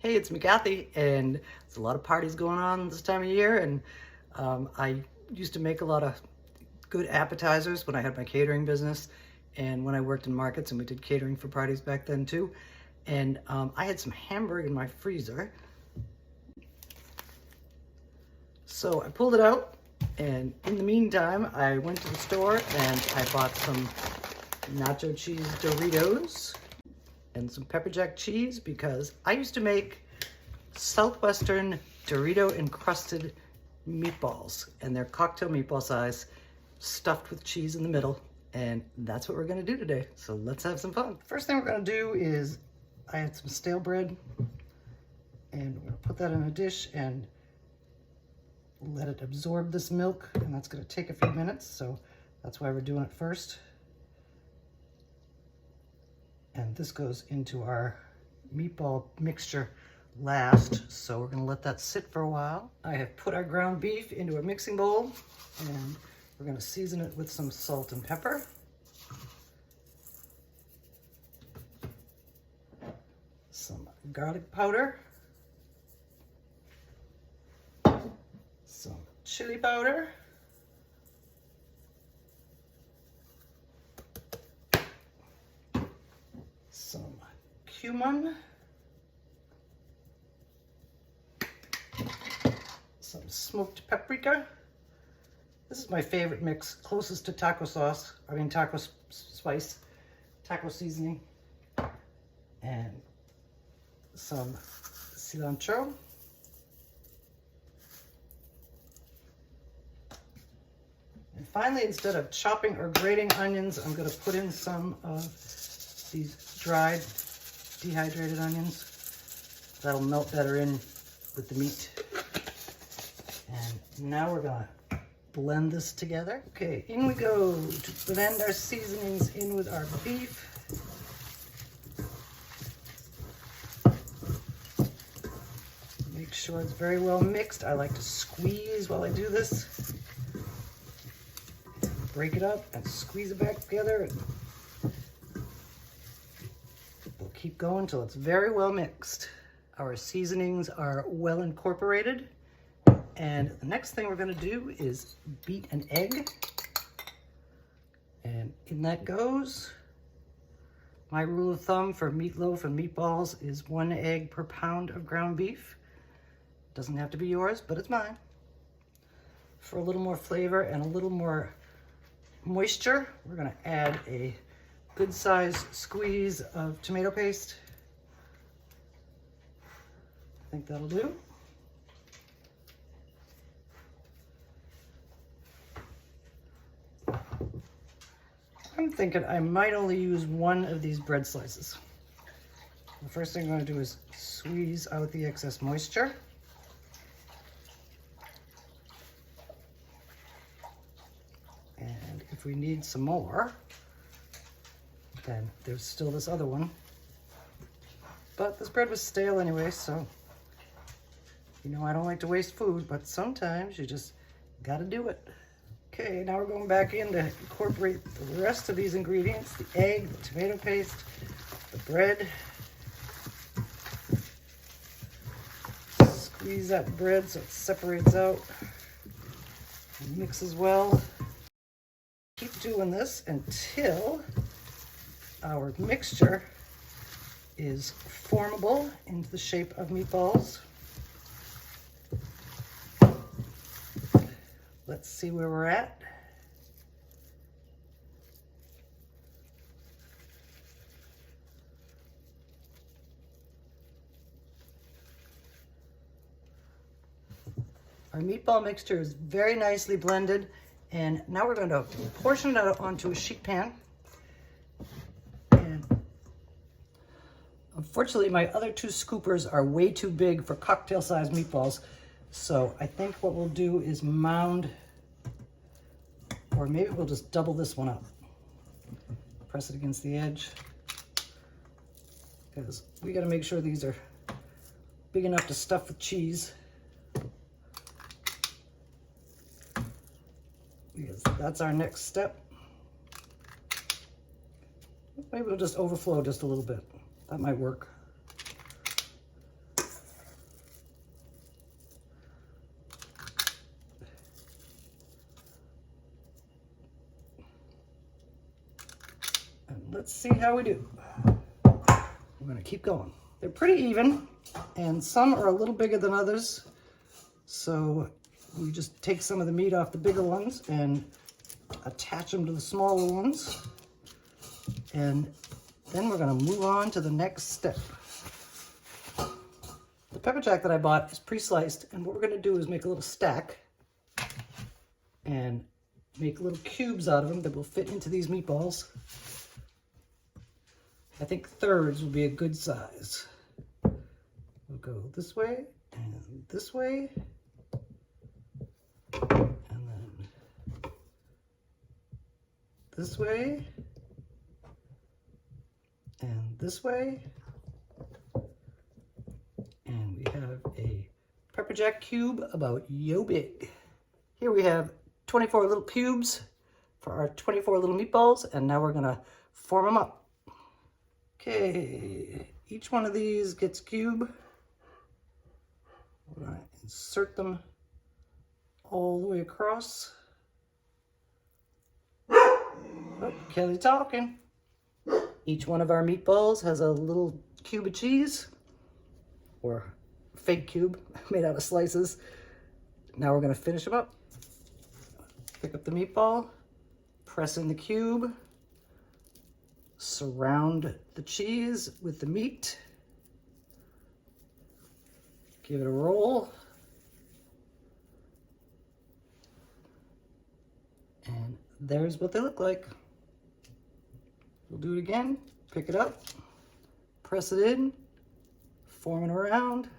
Hey, it's me, Kathy, and there's a lot of parties going on this time of year, and I used to make a lot of good appetizers when I had my catering business and when I worked in markets, and we did catering for parties back then too. And I had some hamburger in my freezer, so I pulled it out, and in the meantime, I went to the store and I bought some nacho cheese Doritos and some pepper jack cheese because I used to make Southwestern Dorito encrusted meatballs, and they're cocktail meatball size, stuffed with cheese in the middle, and that's what we're gonna do today. So let's have some fun. First thing we're gonna do is I had some stale bread, and we're gonna put that in a dish and let it absorb this milk, and that's gonna take a few minutes, so that's why we're doing it first. And this goes into our meatball mixture last, so we're gonna let that sit for a while. I have put our ground beef into a mixing bowl, and we're gonna season it with some salt and pepper. Some garlic powder. Some chili powder. Some cumin. Some smoked paprika. This is my favorite mix, closest to taco sauce, taco spice, taco seasoning. And some cilantro. And finally, instead of chopping or grating onions, I'm gonna put in some of these dried, dehydrated onions. That'll melt better in with the meat. And now we're gonna blend this together. Okay, in we go to blend our seasonings in with our beef. Make sure it's very well mixed. I like to squeeze while I do this. Break it up and squeeze it back together. We'll keep going till it's very well mixed. Our seasonings are well incorporated. And the next thing we're gonna do is beat an egg. And in that goes. My rule of thumb for meatloaf and meatballs is 1 egg per pound of ground beef. Doesn't have to be yours, but it's mine. For a little more flavor and a little more moisture, we're gonna add a good sized squeeze of tomato paste. I think that'll do. I'm thinking I might only use 1 of these bread slices. The first thing I'm going to do is squeeze out the excess moisture. And if we need some more, then there's still this other one. But this bread was stale anyway, so you know I don't like to waste food, but sometimes you just gotta do it. Okay, now we're going back in to incorporate the rest of these ingredients, the egg, the tomato paste, the bread. Squeeze that bread so it separates out and mixes well. Keep doing this until our mixture is formable into the shape of meatballs. Let's see where we're at. Our meatball mixture is very nicely blended, and now we're going to portion it out onto a sheet pan. And unfortunately, my other 2 scoopers are way too big for cocktail-sized meatballs. So I think what we'll do is mound, or maybe we'll just double this one up. Press it against the edge, because we got to make sure these are big enough to stuff with cheese. Because that's our next step. Maybe we'll just overflow just a little bit. That might work. let's see how we do. We're gonna keep going. They're pretty even, and some are a little bigger than others. So we just take some of the meat off the bigger ones and attach them to the smaller ones. And then we're gonna move on to the next step. The pepper jack that I bought is pre-sliced, and what we're gonna do is make a little stack and make little cubes out of them that will fit into these meatballs. I think thirds will be a good size. We'll go this way and this way, and then this way, and this way. And we have a pepper jack cube about yo big. Here we have 24 little cubes for our 24 little meatballs, and now we're gonna form them up. Okay, each one of these gets a cube. We're gonna insert them all the way across. Oh, Kelly talking. Each one of our meatballs has a little cube of cheese, or fake cube made out of slices. Now we're gonna finish them up. Pick up the meatball, press in the cube, surround the cheese with the meat, give it a roll, and there's what they look like. We'll do it again. Pick it up, press it in, form it around,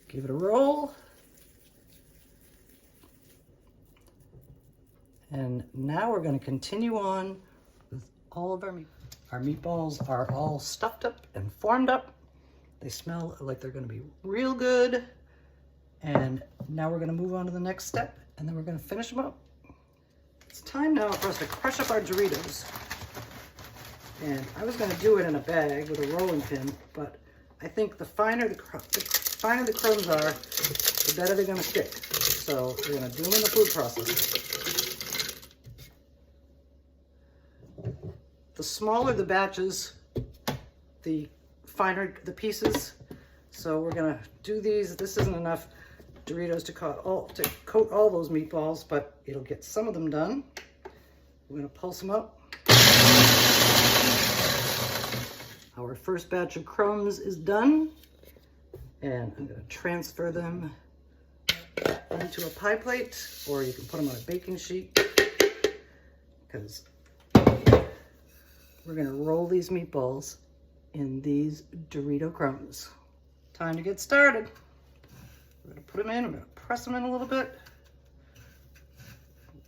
give it a roll, and now we're going to continue on with all of our meat. Our meatballs are all stuffed up and formed up. They smell like they're going to be real good. And now we're going to move on to the next step, and then we're going to finish them up. It's time now for us to crush up our Doritos. And I was going to do it in a bag with a rolling pin, but I think the finer the crumbs are, the better they're going to stick. So we're going to do them in the food processor. The smaller the batches, the finer the pieces. So we're going to do these. This isn't enough Doritos to coat all those meatballs, but it'll get some of them done. We're going to pulse them up. Our first batch of crumbs is done, and I'm going to transfer them into a pie plate, or you can put them on a baking sheet, because we're going to roll these meatballs in these Dorito crumbs. Time to get started. We're going to put them in, we're going to press them in a little bit,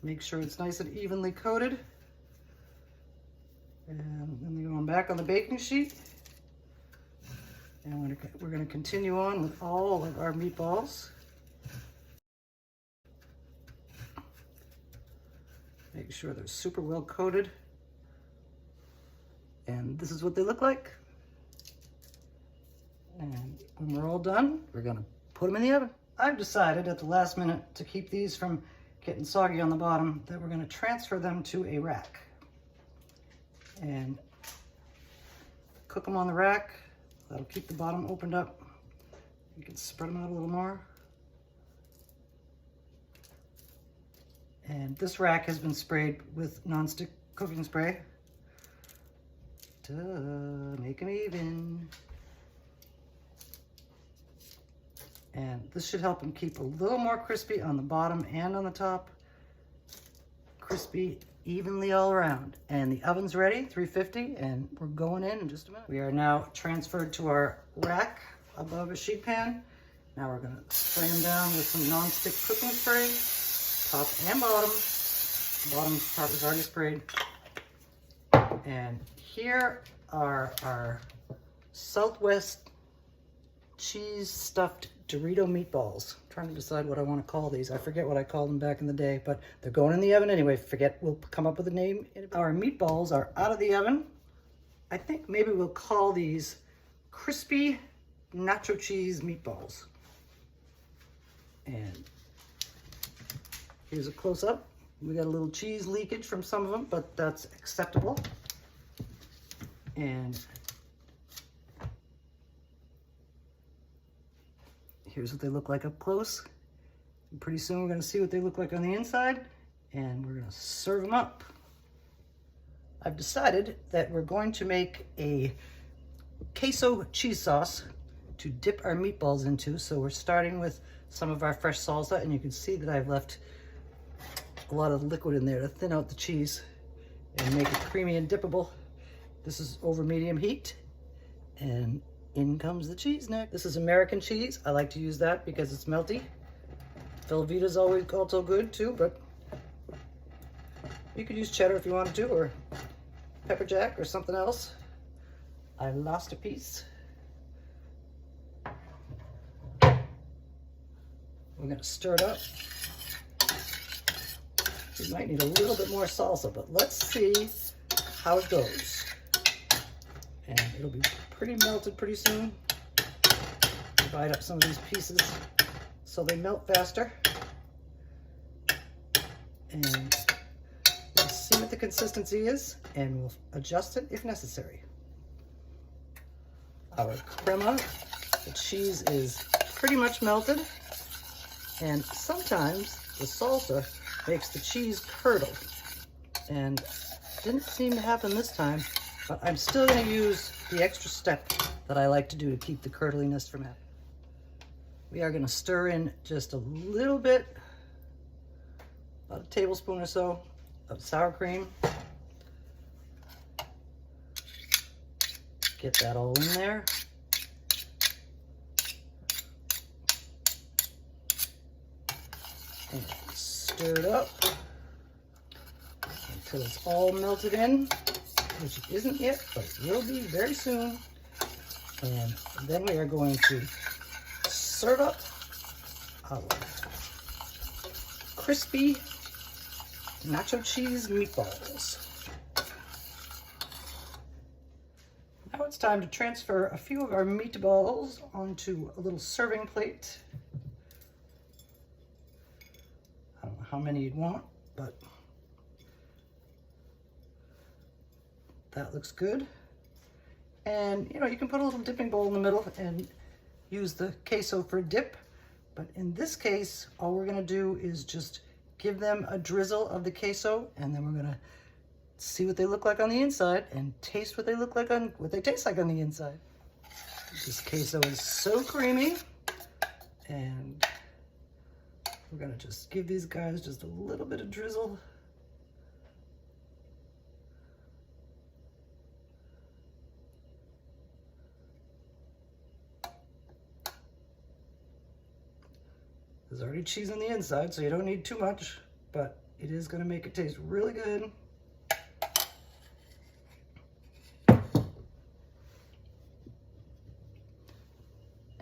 make sure it's nice and evenly coated. And then they're going back on the baking sheet. And we're going to continue on with all of our meatballs. Make sure they're super well coated. And this is what they look like. And when we're all done, we're going to put them in the oven. I've decided at the last minute to keep these from getting soggy on the bottom that we're going to transfer them to a rack. And cook them on the rack. That'll keep the bottom opened up. You can spread them out a little more. And this rack has been sprayed with non-stick cooking spray to make them even. And this should help them keep a little more crispy on the bottom and on the top. Crispy evenly all around. And the oven's ready, 350, and we're going in just a minute. We are now transferred to our rack above a sheet pan. Now we're gonna spray them down with some non-stick cooking spray, top and bottom. The bottom part was already sprayed. And here are our Southwest cheese stuffed Dorito meatballs. I'm trying to decide what I want to call these. I forget what I called them back in the day, but they're going in the oven anyway. We'll come up with a name. Our meatballs are out of the oven. I think maybe we'll call these crispy nacho cheese meatballs. And here's a close-up. We got a little cheese leakage from some of them, but that's acceptable. And here's what they look like up close. And pretty soon we're gonna see what they look like on the inside, and we're gonna serve them up. I've decided that we're going to make a queso cheese sauce to dip our meatballs into. So we're starting with some of our fresh salsa, and you can see that I've left a lot of liquid in there to thin out the cheese and make it creamy and dippable. This is over medium heat, and in comes the cheese next. This is American cheese. I like to use that because it's melty. Velveeta's always also good too, but you could use cheddar if you wanted to, or pepper jack or something else. I lost a piece. We're gonna stir it up. We might need a little bit more salsa, but let's see how it goes. And it'll be pretty melted pretty soon. Divide up some of these pieces so they melt faster. And we'll see what the consistency is, and we'll adjust it if necessary. Our crema, the cheese is pretty much melted, and sometimes the salsa makes the cheese curdle, and didn't seem to happen this time, but I'm still going to use the extra step that I like to do to keep the curdliness from happening. We are going to stir in just a little bit, about a tablespoon or so of sour cream. Get that all in there. And stir it up until it's all melted in, which it isn't yet, but it will be very soon. And then we are going to serve up our crispy nacho cheese meatballs. Now it's time to transfer a few of our meatballs onto a little serving plate. I don't know how many you'd want, but that looks good. And you know, you can put a little dipping bowl in the middle and use the queso for dip. But in this case, all we're gonna do is just give them a drizzle of the queso, and then we're gonna see what they look like on the inside and taste what they look like on what they taste like on the inside. This queso is so creamy, and we're gonna just give these guys just a little bit of drizzle. There's already cheese on the inside, so you don't need too much, but it is gonna make it taste really good.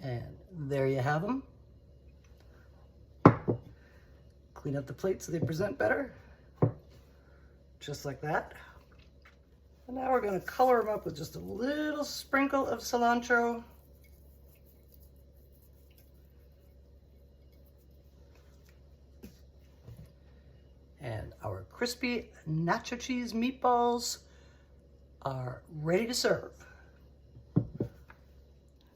And there you have them. Clean up the plate so they present better. Just like that. And now we're gonna color them up with just a little sprinkle of cilantro. And our crispy nacho cheese meatballs are ready to serve.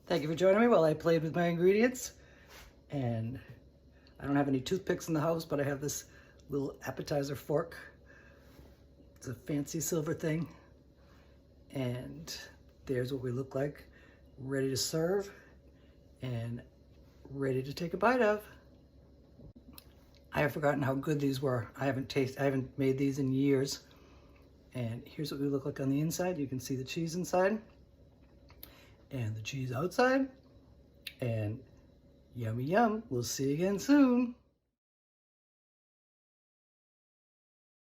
Thank you for joining me while I played with my ingredients. And I don't have any toothpicks in the house, but I have this little appetizer fork. It's a fancy silver thing. And there's what we look like, ready to serve and ready to take a bite of. I have forgotten how good these were. I haven't made these in years. And here's what we look like on the inside. You can see the cheese inside and the cheese outside. And yummy yum. We'll see you again soon.